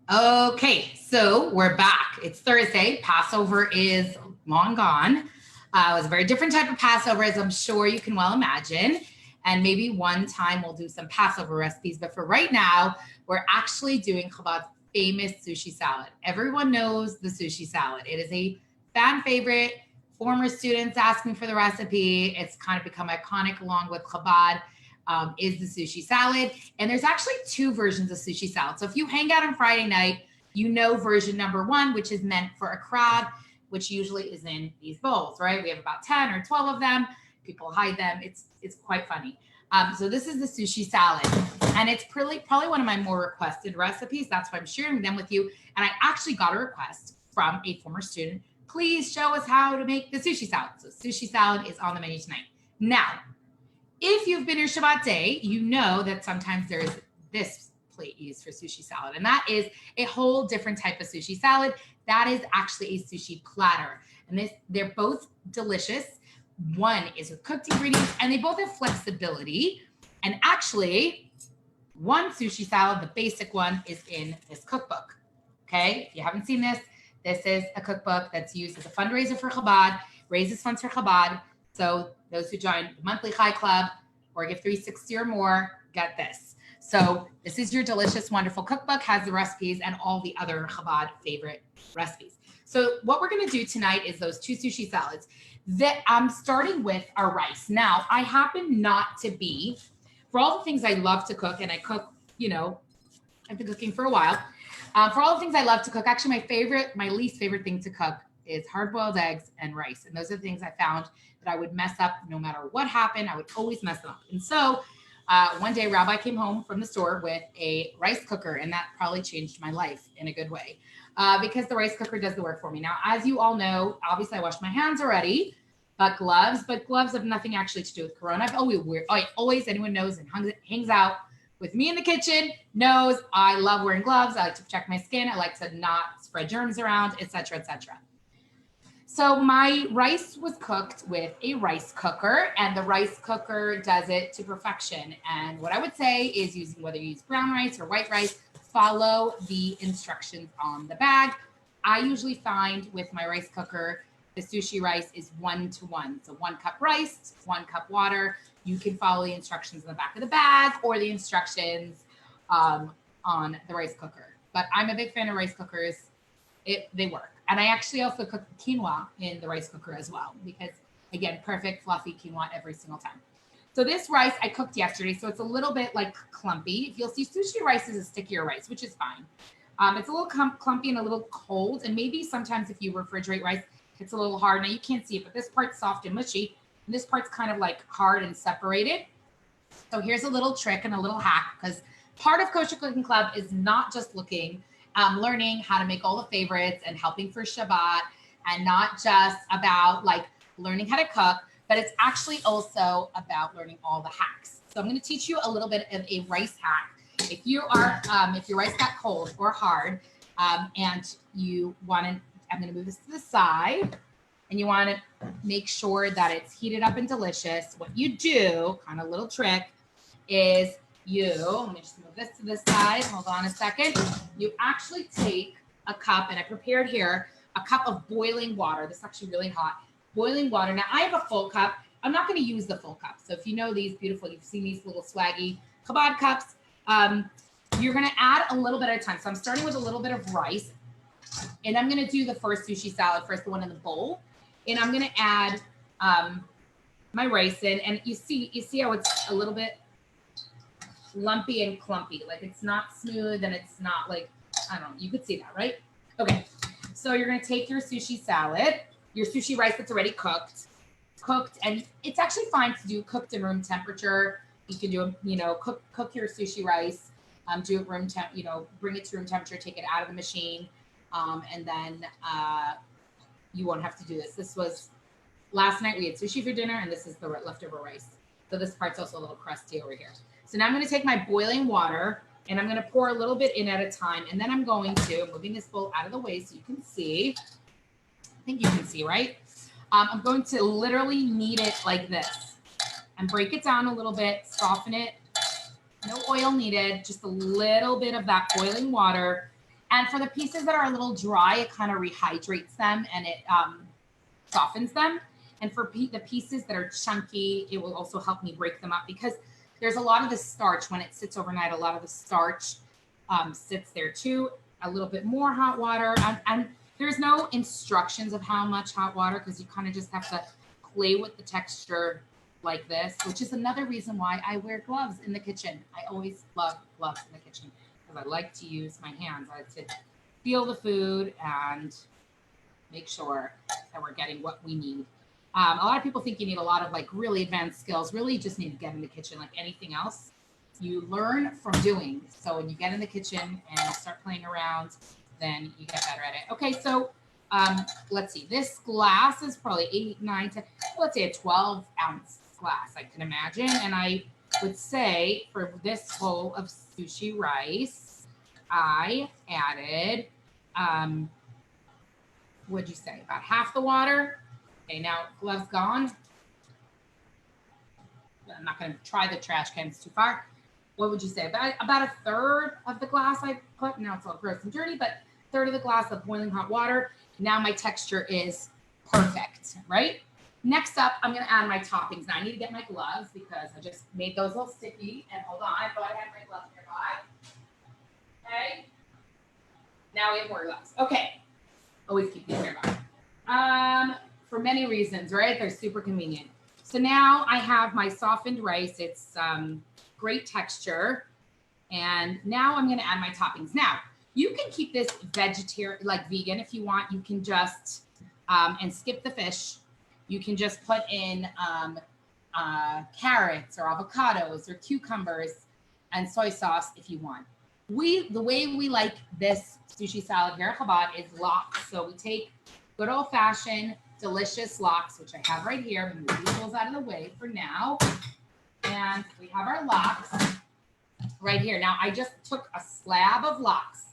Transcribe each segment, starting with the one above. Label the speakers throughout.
Speaker 1: Okay, so we're back. It's Thursday. Passover is long gone. It was a very different type of Passover, as I'm sure you can well imagine. And maybe one time we'll do some Passover recipes. But for right now, we're actually doing Chabad's famous sushi salad. Everyone knows the sushi salad. It is a fan favorite. Former students asking for the recipe. It's kind of become iconic along with Chabad. Is the sushi salad. And there's actually two versions of sushi salad. So if you hang out on Friday night, you know version number one, which is meant for a crowd, which usually is in these bowls, right? We have about 10 or 12 of them. People hide them. It's quite funny. So this is the sushi salad. And it's probably one of my more requested recipes. That's why I'm sharing them with you. And I actually got a request from a former student. Please show us how to make the sushi salad. So sushi salad is on the menu tonight. Now, if you've been here Shabbat day, you know that sometimes there's this plate used for sushi salad, and that is a whole different type of sushi salad. That is actually a sushi platter, and they're both delicious. One is with cooked ingredients, and they both have flexibility. And actually, one sushi salad, the basic one, is in this cookbook. Okay, if you haven't seen this, this is a cookbook that's used as a fundraiser for Chabad, raises funds for Chabad. So those who join the monthly Chai Club or give 360 or more get this. So this is your delicious, wonderful cookbook, has the recipes and all the other Chabad favorite recipes. So what we're going to do tonight is those two sushi salads that I'm starting with our rice. Now, I happen not to be, for all the things I love to cook, and I cook, I've been cooking for a while. For all the things I love to cook, actually my least favorite thing to cook is hard-boiled eggs and rice. And those are the things I found that I would mess up no matter what happened. I would always mess them up. And so one day Rabbi came home from the store with a rice cooker, and that probably changed my life in a good way because the rice cooker does the work for me. Now, as you all know, obviously I washed my hands already, but gloves have nothing actually to do with Corona. Anyone knows and hangs out with me in the kitchen knows I love wearing gloves. I like to protect my skin. I like to not spread germs around, etc., etc. So my rice was cooked with a rice cooker, and the rice cooker does it to perfection. And what I would say is whether you use brown rice or white rice, follow the instructions on the bag. I usually find with my rice cooker, the sushi rice is 1-to-1. So 1 cup rice, 1 cup water. You can follow the instructions in the back of the bag or the instructions on the rice cooker. But I'm a big fan of rice cookers. They work. And I actually also cook quinoa in the rice cooker as well because, again, perfect fluffy quinoa every single time. So this rice I cooked yesterday, so it's a little bit like clumpy. If you'll see, sushi rice is a stickier rice, which is fine. It's a little clumpy and a little cold, and maybe sometimes if you refrigerate rice, it's a little hard. Now you can't see it, but this part's soft and mushy, and this part's kind of like hard and separated. So here's a little trick and a little hack, because part of Kosher Cooking Club is not just learning how to make all the favorites and helping for Shabbat, and not just about like learning how to cook, but it's actually also about learning all the hacks. So I'm going to teach you a little bit of a rice hack. If your rice got cold or hard, and you want to, I'm going to move this to the side, and you want to make sure that it's heated up and delicious. What you do, kind of little trick, is let me just move this to this side. Hold on a second. You actually take a cup, and I prepared here a cup of boiling water. This is actually really hot. Boiling water. Now I have a full cup. I'm not going to use the full cup. So if you know these beautiful, you've seen these little swaggy Chabad cups, you're going to add a little bit at a time. So I'm starting with a little bit of rice, and I'm going to do the first sushi salad first, the one in the bowl. And I'm going to add my rice in, and you see how it's a little bit lumpy and clumpy. Like it's not smooth and it's not like, I don't know, you could see that, right? Okay, so you're gonna take your sushi salad, your sushi rice that's already cooked, and it's actually fine to do cooked in room temperature. You can do, cook your sushi rice, do it room temp, bring it to room temperature, take it out of the machine, and then you won't have to do this. This was, last night we had sushi for dinner, and this is the leftover rice. So this part's also a little crusty over here. So now I'm going to take my boiling water, and I'm going to pour a little bit in at a time. And then I'm moving this bowl out of the way so you can see. I think you can see, right? I'm going to literally knead it like this and break it down a little bit, soften it. No oil needed, just a little bit of that boiling water. And for the pieces that are a little dry, it kind of rehydrates them and it softens them. And for the pieces that are chunky, it will also help me break them up because there's a lot of the starch when it sits overnight. A lot of the starch sits there too. A little bit more hot water. And there's no instructions of how much hot water because you kind of just have to play with the texture like this, which is another reason why I wear gloves in the kitchen. I always love gloves in the kitchen because I like to use my hands. I like to feel the food and make sure that we're getting what we need. A lot of people think you need a lot of like really advanced skills. Really, you just need to get in the kitchen like anything else. You learn from doing. So when you get in the kitchen and start playing around, then you get better at it. Okay, so let's see. This glass is probably 8, 9, 10, let's say a 12-ounce glass, I can imagine. And I would say for this bowl of sushi rice, I added, what'd you say, about half the water? Okay, now gloves gone. I'm not going to try the trash cans too far. What would you say? About a third of the glass I put. Now it's all gross and dirty, but a third of the glass of boiling hot water. Now my texture is perfect, right? Next up, I'm going to add my toppings. Now I need to get my gloves because I just made those a little sticky. And hold on, I thought I had my gloves nearby. Okay. Now we have more gloves. Okay. Always keep these nearby. For many reasons, right? They're super convenient. So now I have my softened rice. It's great texture. And now I'm going to add my toppings. Now, you can keep this vegetarian, like vegan if you want. You can just, and skip the fish. You can just put in carrots or avocados or cucumbers and soy sauce if you want. The way we like this sushi salad here at Chabad is lox. So we take good old fashioned delicious lox, which I have right here. I'm going to move these bowls out of the way for now. And we have our lox right here. Now, I just took a slab of lox.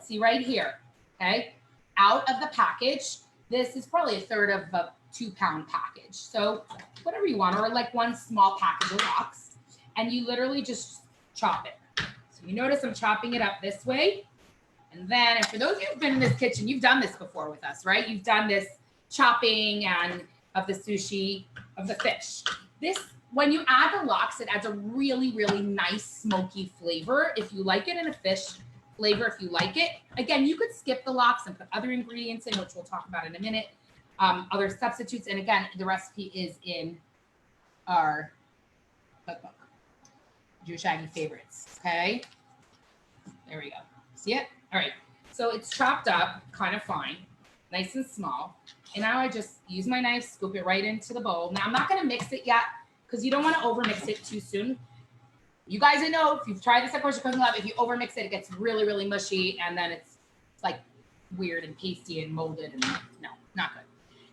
Speaker 1: See right here, okay? Out of the package. This is probably a third of a 2-pound package. So whatever you want, or like one small package of lox. And you literally just chop it. So you notice I'm chopping it up this way. And then, and for those of you who've been in this kitchen, you've done this before with us, right? You've done this chopping and of the sushi, of the fish. This, when you add the lox, it adds a really, really nice smoky flavor. If you like it in a fish flavor, if you like it, again, you could skip the lox and put other ingredients in, which we'll talk about in a minute, other substitutes. And again, the recipe is in our cookbook, Jewish Aggie favorites. Okay, there we go. See it? All right. So it's chopped up kind of fine, nice and small. And now I just use my knife, scoop it right into the bowl. Now I'm not going to mix it yet because you don't want to overmix it too soon. You guys know, if you've tried this at Kosher Cooking Lab, if you overmix it, it gets really, really mushy. And then it's like weird and pasty and molded. And no, not good.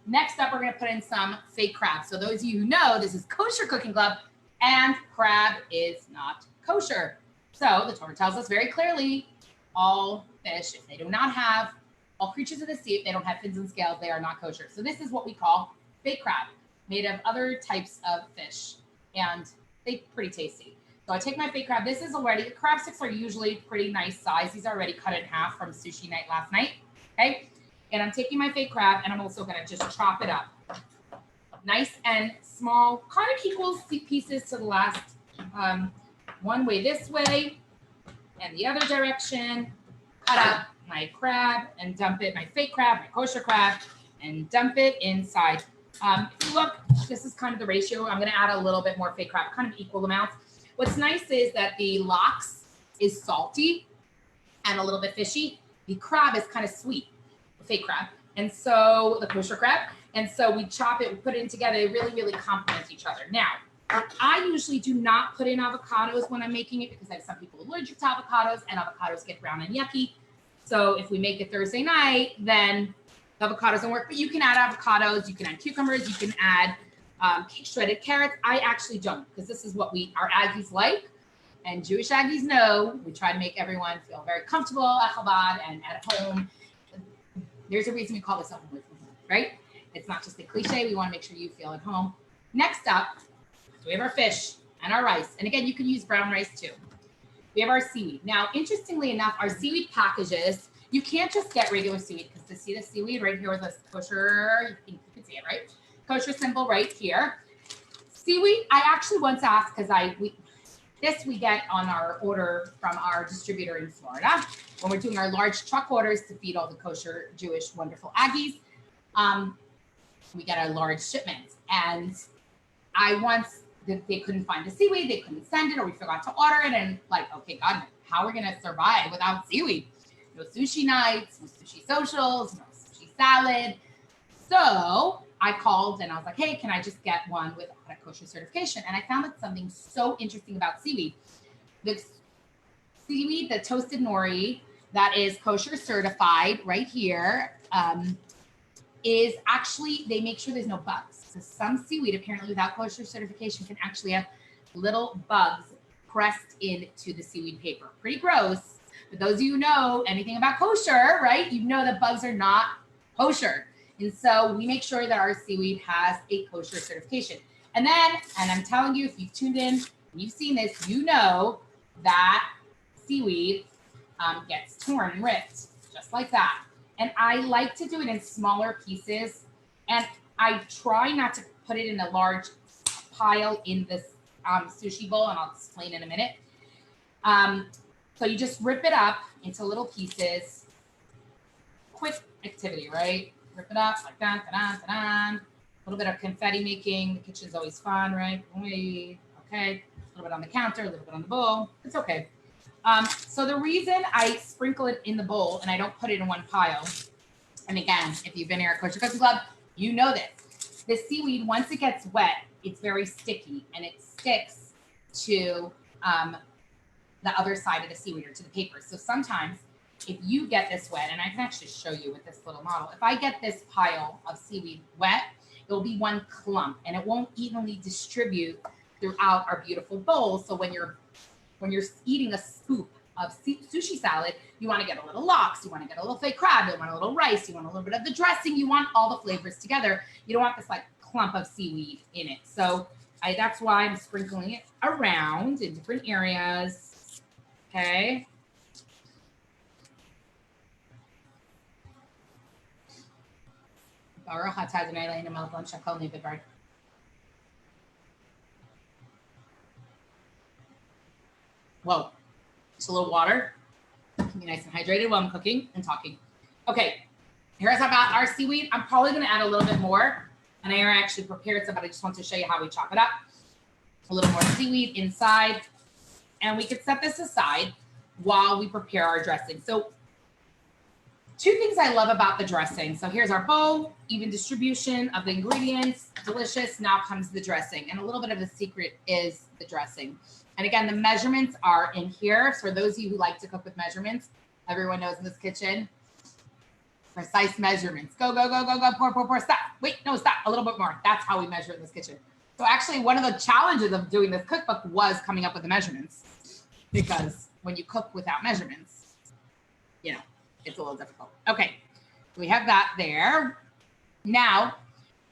Speaker 1: Next up, we're going to put in some fake crab. So those of you who know, this is Kosher Cooking Club and crab is not kosher. So the Torah tells us very clearly, all fish, if they do not have, all creatures of the sea, if they don't have fins and scales, they are not kosher. So this is what we call fake crab, made of other types of fish, and they're pretty tasty. So I take my fake crab. This is already, crab sticks are usually pretty nice size. These are already cut in half from sushi night last night, okay? And I'm taking my fake crab, and I'm also gonna just chop it up. Nice and small, kind of equal pieces to the last, one way this way, and the other direction. Cut up my crab and dump it, my fake crab, my kosher crab, and dump it inside. If you look, this is kind of the ratio. I'm going to add a little bit more fake crab, kind of equal amounts. What's nice is that the lox is salty and a little bit fishy. The crab is kind of sweet, the fake crab. And so the kosher crab. And so we chop it, we put it in together. They really, really complement each other. Now, I usually do not put in avocados when I'm making it because I have some people allergic to avocados and avocados get brown and yucky. So if we make it Thursday night, then the avocados don't work. But you can add avocados, you can add cucumbers, you can add shredded carrots. I actually don't because this is what our Aggies like. And Jewish Aggies know we try to make everyone feel very comfortable at Chabad and at home. There's a reason we call this a home, right? It's not just a cliche. We want to make sure you feel at home. Next up, we have our fish and our rice. And again, you can use brown rice too. We have our seaweed. Now, interestingly enough, our seaweed packages, You can't just get regular seaweed because to see the seaweed right here with this kosher, you think you can see it, right? Kosher symbol right here. Seaweed, I actually once asked because we get on our order from our distributor in Florida when we're doing our large truck orders to feed all the kosher Jewish wonderful Aggies. We get our large shipments, and I once they couldn't find the seaweed, they couldn't send it, or we forgot to order it, and like, okay, God, how are we gonna survive without seaweed? No sushi nights, no sushi socials, no sushi salad. So I called and I was like, hey, can I just get one without a kosher certification? And I found that something so interesting about seaweed. The seaweed, the toasted nori that is kosher certified right here, is actually, they make sure there's no bugs. So some seaweed apparently without kosher certification can actually have little bugs pressed into the seaweed paper. Pretty gross. But those of you who know anything about kosher, right? You know that bugs are not kosher. And so we make sure that our seaweed has a kosher certification. And then, and I'm telling you, if you've tuned in and you've seen this, you know that seaweed gets torn and ripped just like that. And I like to do it in smaller pieces. And I try not to put it in a large pile in this sushi bowl, and I'll explain in a minute. So you just rip it up into little pieces. Quick activity, right? Rip it up like that, a little bit of confetti making. The kitchen's always fun, right? Okay, a little bit on the counter, a little bit on the bowl. It's okay. So the reason I sprinkle it in the bowl and I don't put it in one pile, and again, if you've been here at Kosher Cooking Club, you know this. The seaweed, once it gets wet, it's very sticky and it sticks to the other side of the seaweed or to the paper. So sometimes if you get this wet, and I can actually show you with this little model, if I get this pile of seaweed wet, it'll be one clump and it won't evenly distribute throughout our beautiful bowl. So when you're eating a scoop of sushi salad, you want to get a little lox, you want to get a little fake crab, you want a little rice, you want a little bit of the dressing, you want all the flavors together. You don't want this like clump of seaweed in it. So that's why I'm sprinkling it around in different areas. Okay. Whoa, just a little water. Keep me nice and hydrated while I'm cooking and talking. Okay, here's about our seaweed. I'm probably gonna add a little bit more, and I actually prepared some, but I just want to show you how we chop it up. A little more seaweed inside, and we could set this aside while we prepare our dressing. So two things I love about the dressing. So here's our bowl, even distribution of the ingredients, delicious. Now comes the dressing. And a little bit of the secret is the dressing. And again, the measurements are in here. So for those of you who like to cook with measurements, everyone knows in this kitchen, precise measurements. Go, go, go, go, go, pour, pour, pour, stop. Wait, no, stop, a little bit more. That's how we measure in this kitchen. So actually one of the challenges of doing this cookbook was coming up with the measurements, because when you cook without measurements, you know, it's a little difficult. Okay, we have that there. Now,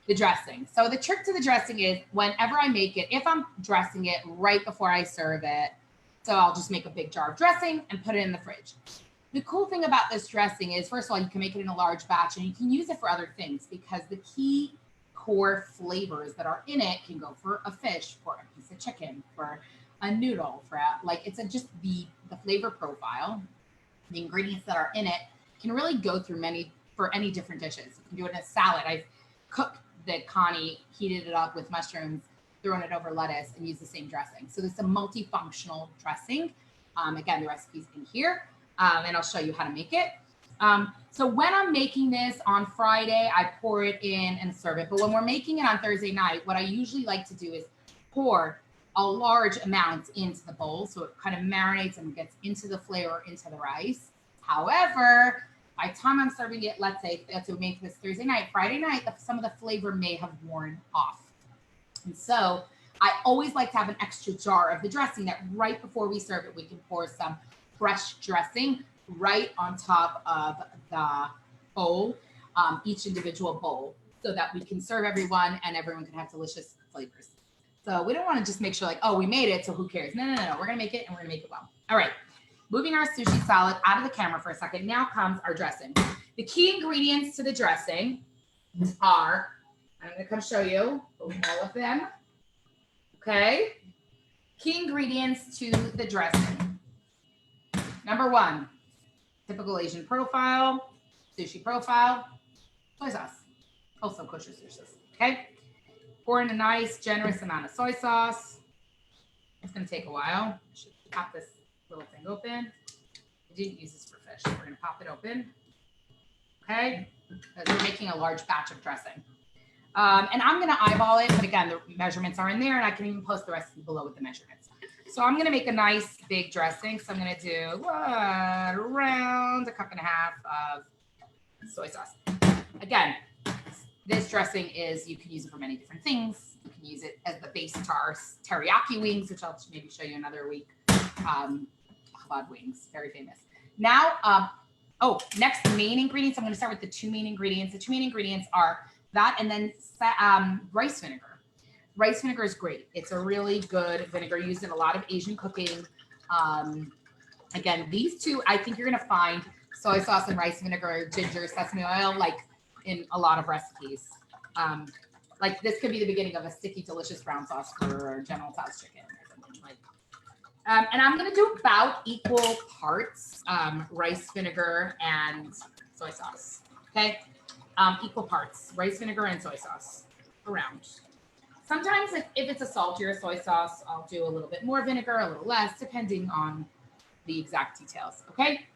Speaker 1: the dressing. So the trick to the dressing is whenever I make it, if I'm dressing it right before I serve it, so I'll just make a big jar of dressing and put it in the fridge. The cool thing about this dressing is, first of all, you can make it in a large batch and you can use it for other things, because the key core flavors that are in it can go for a fish, for a piece of chicken, for a noodle, for just the flavor profile. The ingredients that are in it can really go through for any different dishes. You can do it in a salad. I've cooked the Connie, heated it up with mushrooms, thrown it over lettuce, and used the same dressing. So this is a multifunctional dressing. Again, the recipe's in here, and I'll show you how to make it. So when I'm making this on Friday, I pour it in and serve it. But when we're making it on Thursday night, what I usually like to do is pour a large amount into the bowl, so it kind of marinates and gets into the flavor, into the rice. However, by the time I'm serving it, let's say we make this Thursday night, Friday night, some of the flavor may have worn off. And so I always like to have an extra jar of the dressing that right before we serve it, we can pour some fresh dressing right on top of the bowl, each individual bowl, so that we can serve everyone and everyone can have delicious flavors. So we don't want to just make sure like, oh, we made it, so who cares? No. We're going to make it, and we're going to make it well. All right. moving our sushi salad out of the camera for a second. Now comes our dressing. The key ingredients to the dressing are, I'm going to come show you all of them. Okay. Key ingredients to the dressing. Number 1, typical Asian profile, sushi profile, soy sauce. Also kosher sushi sauce. Okay. Pour in a nice, generous amount of soy sauce. It's going to take a while. I should pop this little thing open. I didn't use this for fish, so we're going to pop it open. Okay. Because we're making a large batch of dressing. And I'm going to eyeball it, but again, the measurements are in there, and I can even post the recipe below with the measurements. So I'm going to make a nice big dressing. So I'm going to do around 1.5 cups of soy sauce. Again, this dressing is, you can use it for many different things. You can use it as the base to our teriyaki wings, which I'll maybe show you another week. Chabad wings, very famous. Now, next main ingredients. I'm going to start with the 2 main ingredients. The 2 main ingredients are that and then rice vinegar. Rice vinegar is great. It's a really good vinegar used in a lot of Asian cooking. Again, these 2, I think you're going to find soy sauce and rice vinegar, ginger, sesame oil, like in a lot of recipes. Like this could be the beginning of a sticky, delicious brown sauce for General Tso's chicken or something like. And I'm going to do about equal parts rice vinegar and soy sauce. Okay, equal parts rice vinegar and soy sauce around. Sometimes if it's a saltier soy sauce, I'll do a little bit more vinegar, a little less, depending on the exact details. Okay.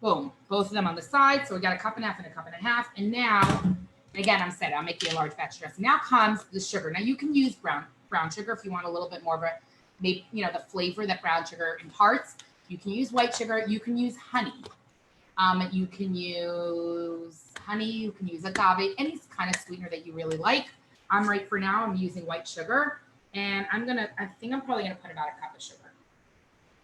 Speaker 1: Boom. Both of them on the side. So we got 1.5 cups and 1.5 cups. And now, again, I'm making a large batch dressing. Now comes the sugar. Now you can use brown sugar if you want a little bit more of a, maybe, the flavor that brown sugar imparts. You can use white sugar. You can use honey. You can use agave, any kind of sweetener that you really like. For now, I'm using white sugar, and I think I'm probably going to put about 1 cup of sugar.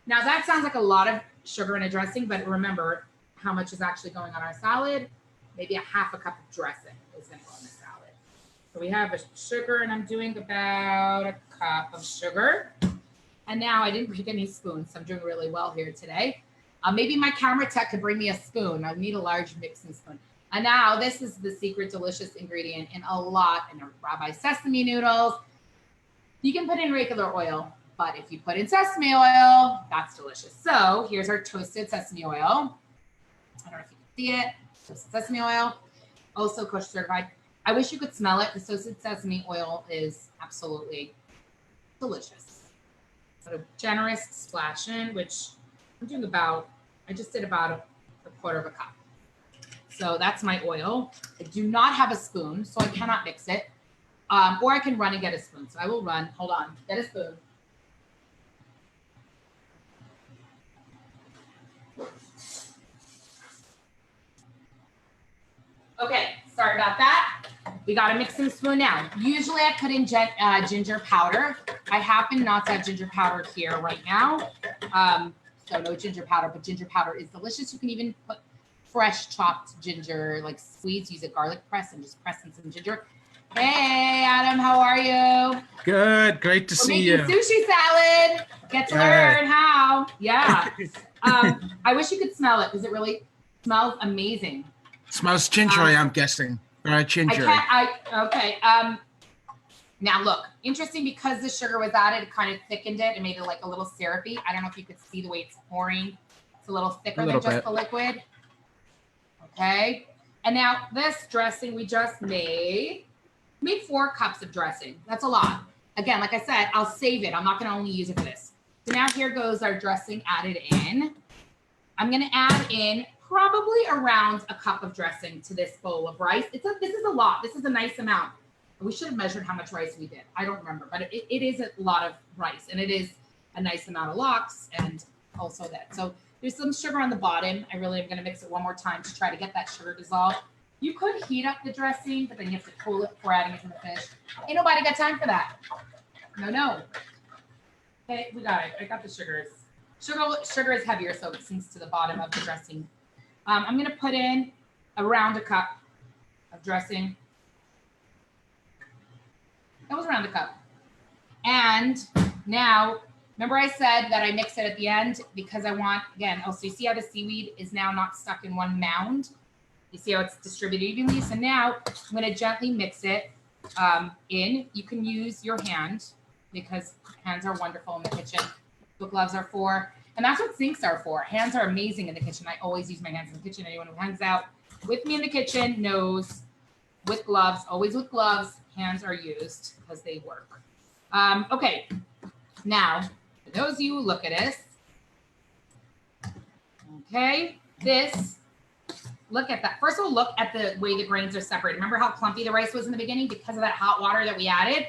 Speaker 1: Now that sounds like a lot of sugar in a dressing, but remember how much is actually going on our salad. Maybe 1/2 cup of dressing is going to go on the salad. So we have a sugar, and I'm doing about 1 cup of sugar. And now I didn't bring any spoons, so I'm doing really well here today. Maybe my camera tech could bring me a spoon. I need a large mixing spoon. And now this is the secret delicious ingredient in Rabbi Sesame Noodles. You can put in regular oil, but if you put in sesame oil, that's delicious. So here's our toasted sesame oil. I don't know if you can see it. Toasted sesame oil, also kosher certified. I wish you could smell it. The toasted sesame oil is absolutely delicious. So a generous splash in, which I'm doing I just did about 1/4 cup. So that's my oil. I do not have a spoon, so I cannot mix it. Or I can run and get a spoon. So I will run. Hold on. Get a spoon. Okay. Sorry about that. We got a mixing spoon now. Usually I put in ginger powder. I happen not to have ginger powder here right now. So no ginger powder, but ginger powder is delicious. You can even put fresh chopped ginger, like squeeze, use a garlic press and just press in some ginger. Hey, Adam, how are you?
Speaker 2: Good. Great to see you.
Speaker 1: Sushi salad. Get to learn how. Yeah. I wish you could smell it because it really smells amazing.
Speaker 2: Smells gingery, I'm guessing. Right, gingery.
Speaker 1: Okay. Now look, interesting because the sugar was added, it kind of thickened it and made it like a little syrupy. I don't know if you could see the way it's pouring. It's a little thicker than just the liquid. Okay. And now this dressing we just made 4 cups of dressing. That's a lot. Again, like I said, I'll save it. I'm not going to only use it for this. So now here goes our dressing added in. I'm going to add in probably around 1 cup of dressing to this bowl of rice. This is a lot. This is a nice amount. We should have measured how much rice we did. I don't remember, but it is a lot of rice, and it is a nice amount of lox and also that. So there's some sugar on the bottom. I really am going to mix it one more time to try to get that sugar dissolved. You could heat up the dressing, but then you have to cool it before adding it to the fish. Ain't nobody got time for that. No. Okay, we got it. I got the sugars. Sugar is heavier, so it sinks to the bottom of the dressing. I'm going to put in around 1 cup of dressing. That was around 1 cup. And now Remember I said that I mix it at the end because I want, again, also you see how the seaweed is now not stuck in one mound? You see how it's distributed evenly? So now I'm going to gently mix it in. You can use your hand because hands are wonderful in the kitchen. What gloves are for. And that's what sinks are for. Hands are amazing in the kitchen. I always use my hands in the kitchen. Anyone who hangs out with me in the kitchen knows with gloves, always with gloves, hands are used because they work. Okay, now, for those of you who look at this, okay, this, look at that. First of all, look at the way the grains are separated. Remember how clumpy the rice was in the beginning? Because of that hot water that we added,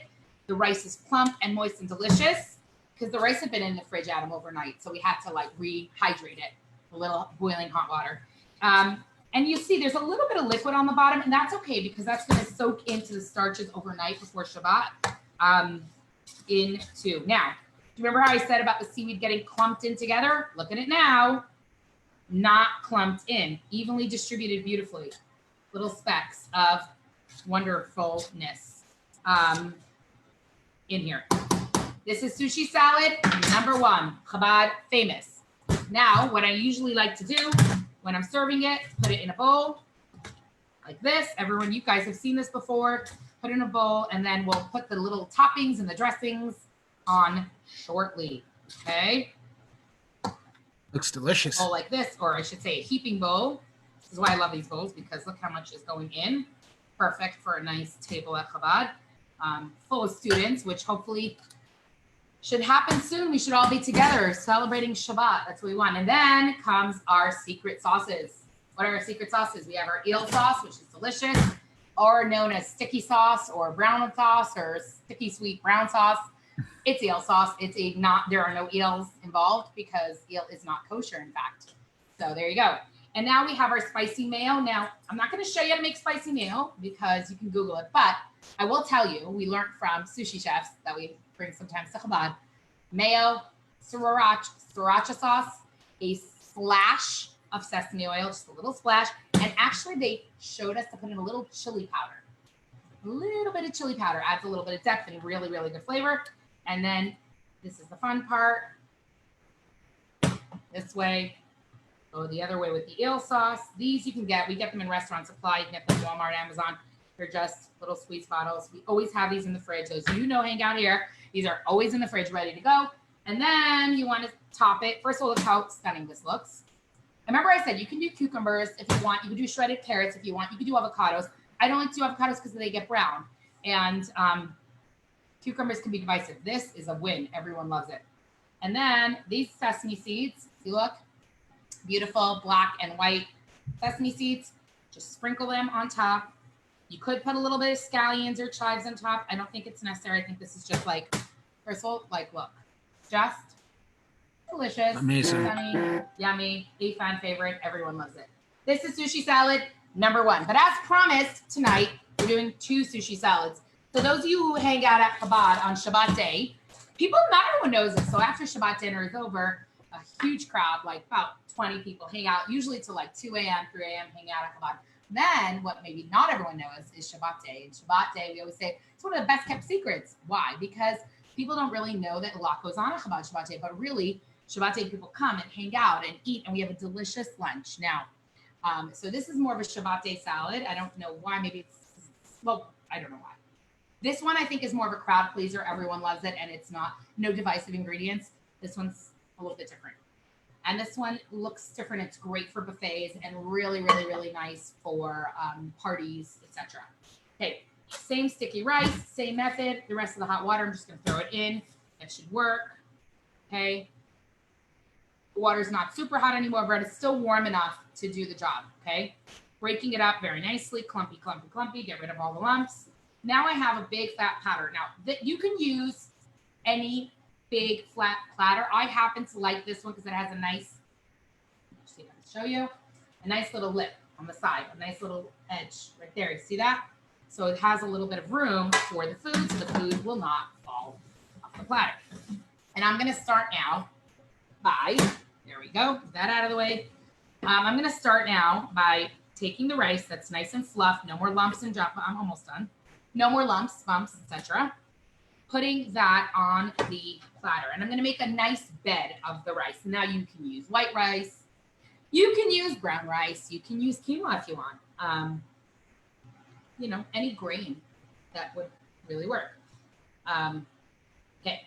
Speaker 1: the rice is plump and moist and delicious because the rice had been in the fridge, Adam, overnight. So we had to like rehydrate it, a little boiling hot water. And you see there's a little bit of liquid on the bottom, and that's okay because that's going to soak into the starches overnight before Shabbat. Now, do you remember how I said about the seaweed getting clumped in together? Look at it now. Not clumped in, evenly distributed beautifully. Little specks of wonderfulness in here. This is sushi salad, number 1, Chabad famous. Now, what I usually like to do when I'm serving it, put it in a bowl like this. Everyone, you guys have seen this before. Put it in a bowl, and then we'll put the little toppings and the dressings on shortly, okay?
Speaker 2: Looks delicious.
Speaker 1: Bowl like this, or I should say a heaping bowl. This is why I love these bowls, because look how much is going in. Perfect for a nice table at Chabad. Full of students, which hopefully should happen soon. We should all be together celebrating Shabbat. That's what we want. And then comes our secret sauces. What are our secret sauces? We have our eel sauce, which is delicious, or known as sticky sauce or brown sauce or sticky sweet brown sauce. It's eel sauce. There are no eels involved because eel is not kosher, in fact. So there you go. And now we have our spicy mayo. Now, I'm not going to show you how to make spicy mayo because you can Google it, but I will tell you, we learned from sushi chefs that we bring sometimes to Chabad, mayo, sriracha sauce, a splash of sesame oil, just a little splash, and actually they showed us to put in a little chili powder. A little bit of chili powder adds a little bit of depth and really, really good flavor. And then this is the fun part. This way, go the other way with the eel sauce. These you can get, we get them in Restaurant Supply, you can get them at Walmart, Amazon. They're just little squeeze bottles. We always have these in the fridge. Those you know hang out here. These are always in the fridge, ready to go. And then you want to top it. First of all, look how stunning this looks. Remember I said you can do cucumbers if you want. You can do shredded carrots if you want. You can do avocados. I don't like to do avocados because they get brown. And cucumbers can be divisive. This is a win. Everyone loves it. And then these sesame seeds, if you look, beautiful black and white sesame seeds. Just sprinkle them on top. You could put a little bit of scallions or chives on top. I don't think it's necessary. I think this is just like, first of all, like, look, just delicious.
Speaker 2: Amazing.
Speaker 1: Sunny, yummy, a fan favorite. Everyone loves it. This is sushi salad number 1. But as promised, tonight, we're doing 2 sushi salads. So those of you who hang out at Chabad on Shabbat day, not everyone knows it. So after Shabbat dinner is over, a huge crowd, like about 20 people hang out, usually till like 2 a.m., 3 a.m., hang out at Chabad. Then what maybe not everyone knows is Shabbat day. And Shabbat day, we always say, it's one of the best kept secrets. Why? Because people don't really know that a lot goes on at Shabbat day, but really Shabbat day people come and hang out and eat, and we have a delicious lunch. Now, so this is more of a Shabbat day salad. I don't know why. Maybe I don't know why. This one I think is more of a crowd pleaser. Everyone loves it, and it's no divisive ingredients. This one's a little bit different. And this one looks different. It's great for buffets and really, really, really nice for parties, etc. Okay, same sticky rice, same method. The rest of the hot water, I'm just going to throw it in. That should work. Okay. The water's not super hot anymore, but it's still warm enough to do the job. Okay. Breaking it up very nicely. Clumpy, clumpy, clumpy. Get rid of all the lumps. Now I have a big fat platter. Now that you can use any big flat platter. I happen to like this one because it has a nice, see if I can show you, a nice little lip on the side, a nice little edge right there. You see that? So it has a little bit of room for the food, so the food will not fall off the platter. And I'm going to start now by, there we go, get that out of the way. I'm going to start now by taking the rice that's nice and fluffed, no more lumps and drop. I'm almost done. No more lumps, bumps, etc. putting that on the platter. And I'm going to make a nice bed of the rice. Now you can use white rice. You can use brown rice. You can use quinoa if you want. You know, any grain that would really work. Okay,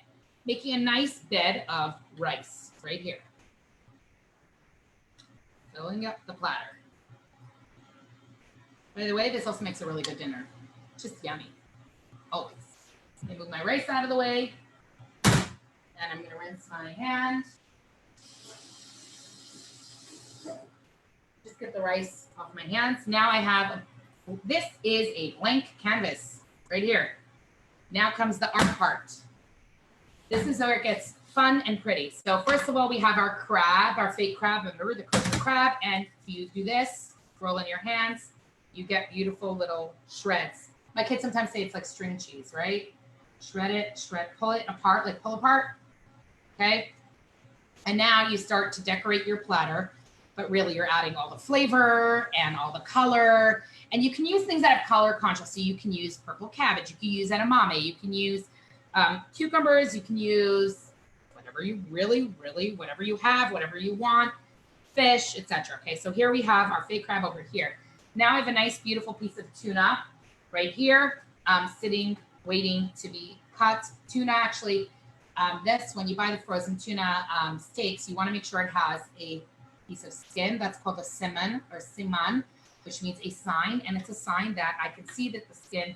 Speaker 1: making a nice bed of rice right here. Filling up the platter. By the way, this also makes a really good dinner. Just yummy. Always. Let me move my rice out of the way. And I'm going to rinse my hand. Just get the rice off my hands. Now I have, this is a blank canvas right here. Now comes the art part. This is where it gets fun and pretty. So first of all, we have our crab, our fake crab. Remember the crab. And if you do this, roll in your hands, you get beautiful little shreds. My kids sometimes say it's like string cheese, right? Shred it, pull it apart, like pull apart. Okay. And now you start to decorate your platter, but really you're adding all the flavor and all the color. And you can use things that have color contrast. So you can use purple cabbage, you can use edamame, you can use cucumbers, you can use whatever you whatever you have, whatever you want, fish, etc. Okay, so here we have our fake crab over here. Now I have a nice, beautiful piece of tuna right here, sitting, waiting to be cut. Tuna, actually, this, when you buy the frozen tuna steaks, you want to make sure it has a piece of skin. That's called a siman or siman, which means a sign. And it's a sign that I can see that the skin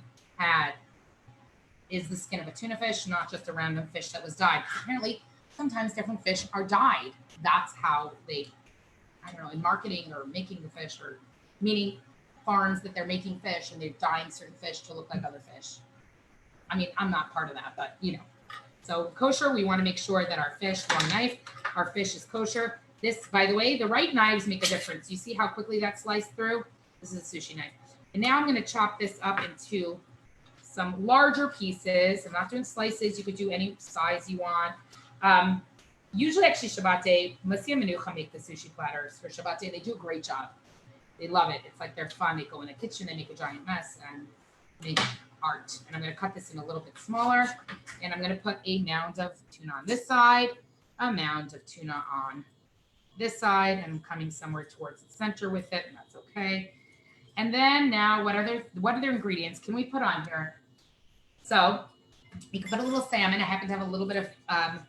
Speaker 1: is the skin of a tuna fish, not just a random fish that was dyed. Apparently, sometimes different fish are dyed. That's how they, I don't know, in marketing or making the fish, or meaning farms that they're making fish and they're dyeing certain fish to look like other fish. I mean, I'm not part of that, but you know. So kosher, we want to make sure that our fish, long knife, our fish is kosher. This, by the way, the right knives make a difference. You see how quickly that sliced through? This is a sushi knife. And now I'm going to chop this up into some larger pieces. I'm not doing slices. You could do any size you want. Usually, actually, Shabbat day, Masia Menucha make the sushi platters for Shabbat day. They do a great job. They love it. It's like they're fun. They go in the kitchen, they make a giant mess, and make art. And I'm going to cut this in a little bit smaller. And I'm going to put a mound of tuna on this side, a mound of tuna on this side, and I'm coming somewhere towards the center with it, and that's okay. And then now, what other ingredients can we put on here? So we can put a little salmon. I happen to have a little bit of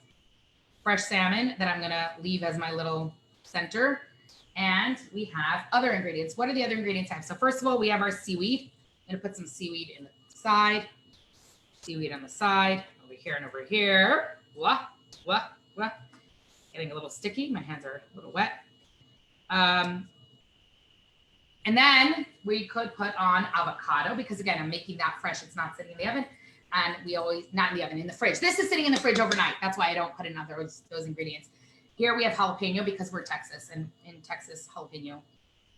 Speaker 1: fresh salmon that I'm going to leave as my little center. And we have other ingredients. What are the other ingredients I have? So first of all, we have our seaweed. I'm going to put some seaweed in the side, seaweed on the side, over here and over here. Wah, wah, wah. Getting a little sticky. My hands are a little wet. And then we could put on avocado, because again, I'm making that fresh. It's not sitting in the oven. And we always, not in the oven, in the fridge. This is sitting in the fridge overnight. That's why I don't put in those ingredients. Here we have jalapeno, because we're Texas. And in Texas, jalapeno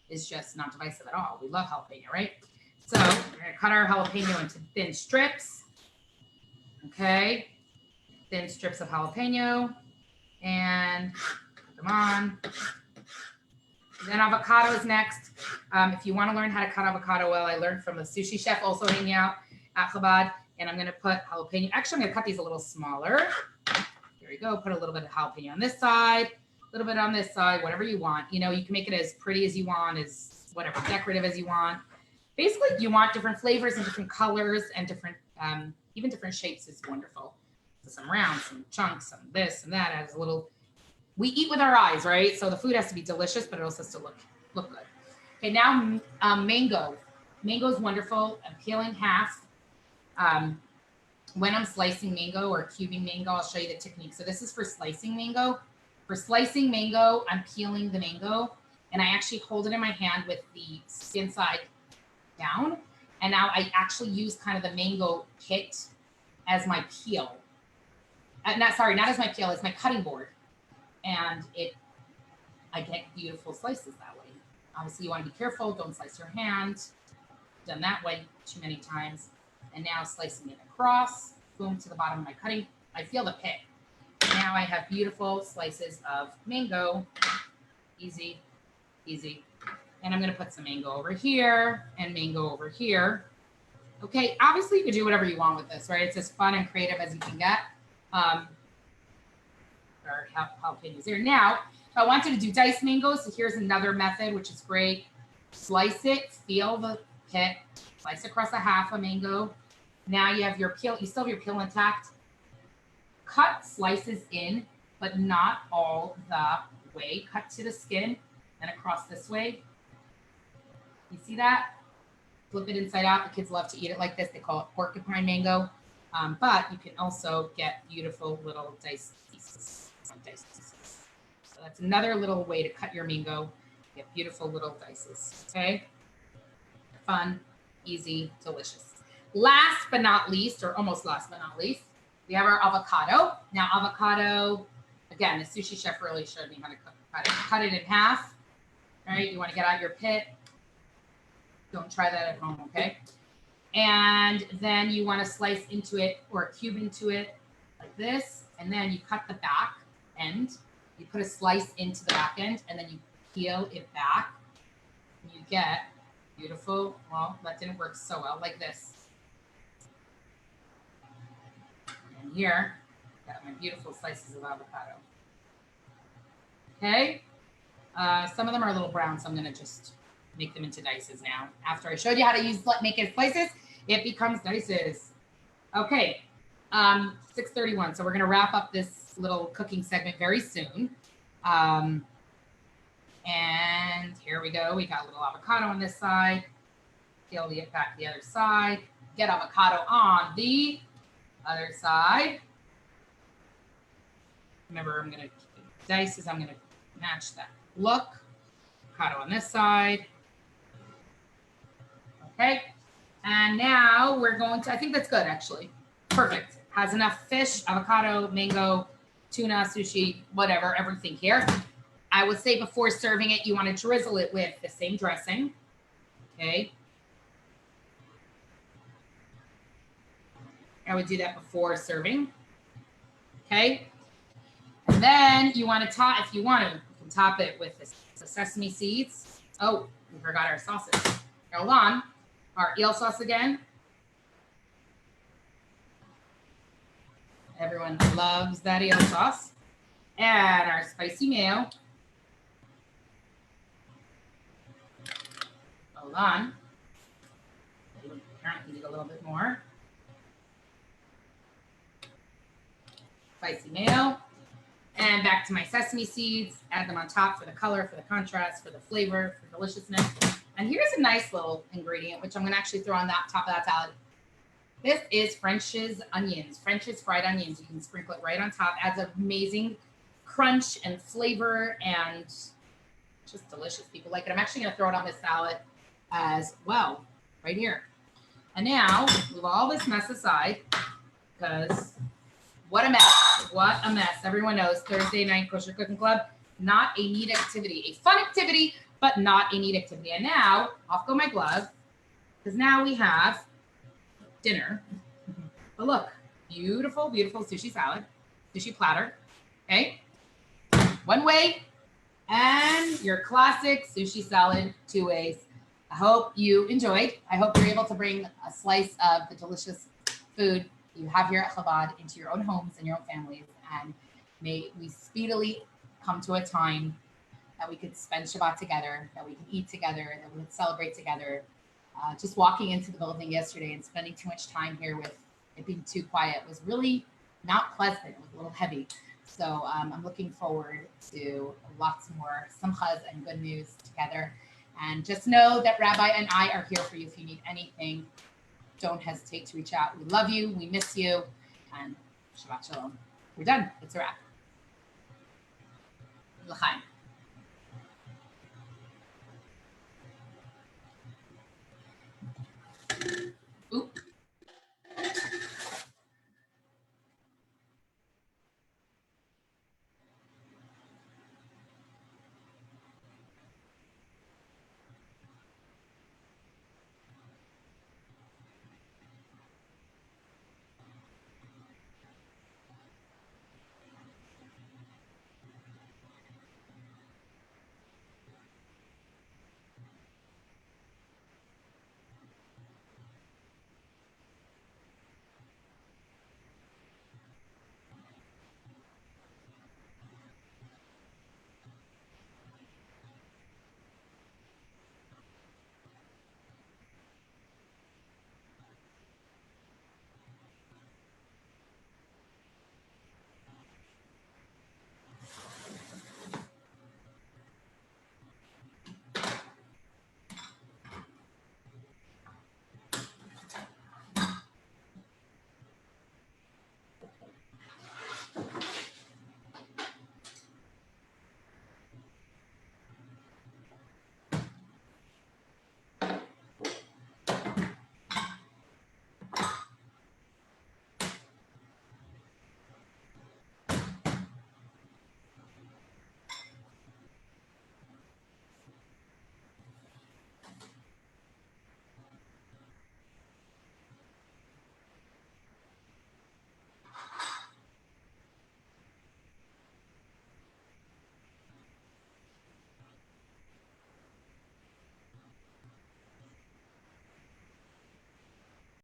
Speaker 1: is just not divisive at all. We love jalapeno, right? So we're going to cut our jalapeno into thin strips. Okay. Thin strips of jalapeno. And put them on. Then avocado is next. If you want to learn how to cut avocado well, I learned from a sushi chef also hanging out at Chabad. And I'm going to put jalapeno. Actually, I'm going to cut these a little smaller. Here we go. Put a little bit of jalapeno on this side, a little bit on this side, whatever you want. You know, you can make it as pretty as you want, as whatever, decorative as you want. Basically, you want different flavors and different colors and different, even different shapes is wonderful. So some round, some chunks, some this and that. As a little, we eat with our eyes, right? So the food has to be delicious, but it also has to look good. Okay, now mango. Mango is wonderful. I'm peeling half. When I'm slicing mango or cubing mango, I'll show you the technique. So this is for slicing mango. For slicing mango, I'm peeling the mango, and I actually hold it in my hand with the skin side down. And now I actually use kind of the mango pit as my peel. Not as my peel, as my cutting board. And I get beautiful slices that way. Obviously, you want to be careful. Don't slice your hand. Done that way too many times. And now slicing it across, boom, to the bottom of my cutting. I feel the pit. Now I have beautiful slices of mango. Easy, easy. And I'm going to put some mango over here and mango over here. Okay, obviously you can do whatever you want with this, right? It's as fun and creative as you can get. Or jalapenos here. Now, if I wanted to do diced mangoes, so here's another method, which is great. Slice it, feel the pit, slice across a half a mango. Now you have your peel, you still have your peel intact. Cut slices in, but not all the way. Cut to the skin and across this way. You see that? Flip it inside out. The kids love to eat it like this. They call it porcupine mango. But you can also get beautiful little diced pieces. So that's another little way to cut your mango. Get beautiful little dices. Okay? Fun, easy, delicious. Last but not least, or almost last but not least, we have our avocado. Now, avocado, again, the sushi chef really showed me how to cut it. Cut it in half. All right? You want to get out your pit. Don't try that at home, okay? And then you want to slice into it or cube into it like this. And then you cut the back end. You put a slice into the back end, and then you peel it back. And you get beautiful, well, that didn't work so well, like this. And here, got my beautiful slices of avocado. Okay? Some of them are a little brown, so I'm going to just make them into dices now. After I showed you how to make it slices, it becomes dices. Okay, 6:31. So we're gonna wrap up this little cooking segment very soon. And here we go. We got a little avocado on this side. Peel it back the other side. Get avocado on the other side. Remember, I'm gonna dices. I'm gonna match that look. Avocado on this side. Okay, and now we're going to, I think that's good actually. Perfect. Has enough fish, avocado, mango, tuna, sushi, whatever, everything here. I would say before serving it, you want to drizzle it with the same dressing. Okay. I would do that before serving. Okay. And then you want to top, if you want to, you can top it with the sesame seeds. Oh, we forgot our sauces. Hold on. Our eel sauce again. Everyone loves that eel sauce. And our spicy mayo. Hold on. Apparently need a little bit more. Spicy mayo. And back to my sesame seeds. Add them on top for the color, for the contrast, for the flavor, for deliciousness. And here's a nice little ingredient, which I'm going to actually throw on that top of that salad. This is French's onions, French's fried onions. You can sprinkle it right on top. Adds an amazing crunch and flavor and just delicious. People like it. I'm actually going to throw it on this salad as well, right here. And now, move all this mess aside because what a mess. What a mess. Everyone knows Thursday night Kosher Cooking Club, not a neat activity. A fun activity, but not a neat activity. And now, off go my glove, because now we have dinner. But look, beautiful, beautiful sushi salad, sushi platter, okay? One way, and your classic sushi salad, two ways. I hope you enjoyed. I hope you're able to bring a slice of the delicious food you have here at Chabad into your own homes and your own families. And may we speedily come to a time that we could spend Shabbat together, that we can eat together, that we can celebrate together. Just walking into the building yesterday and spending too much time here with it being too quiet was really not pleasant. It was a little heavy. So I'm looking forward to lots more simchas and good news together. And just know that Rabbi and I are here for you if you need anything. Don't hesitate to reach out. We love you. We miss you. And Shabbat Shalom. We're done. It's a wrap. L'chaim.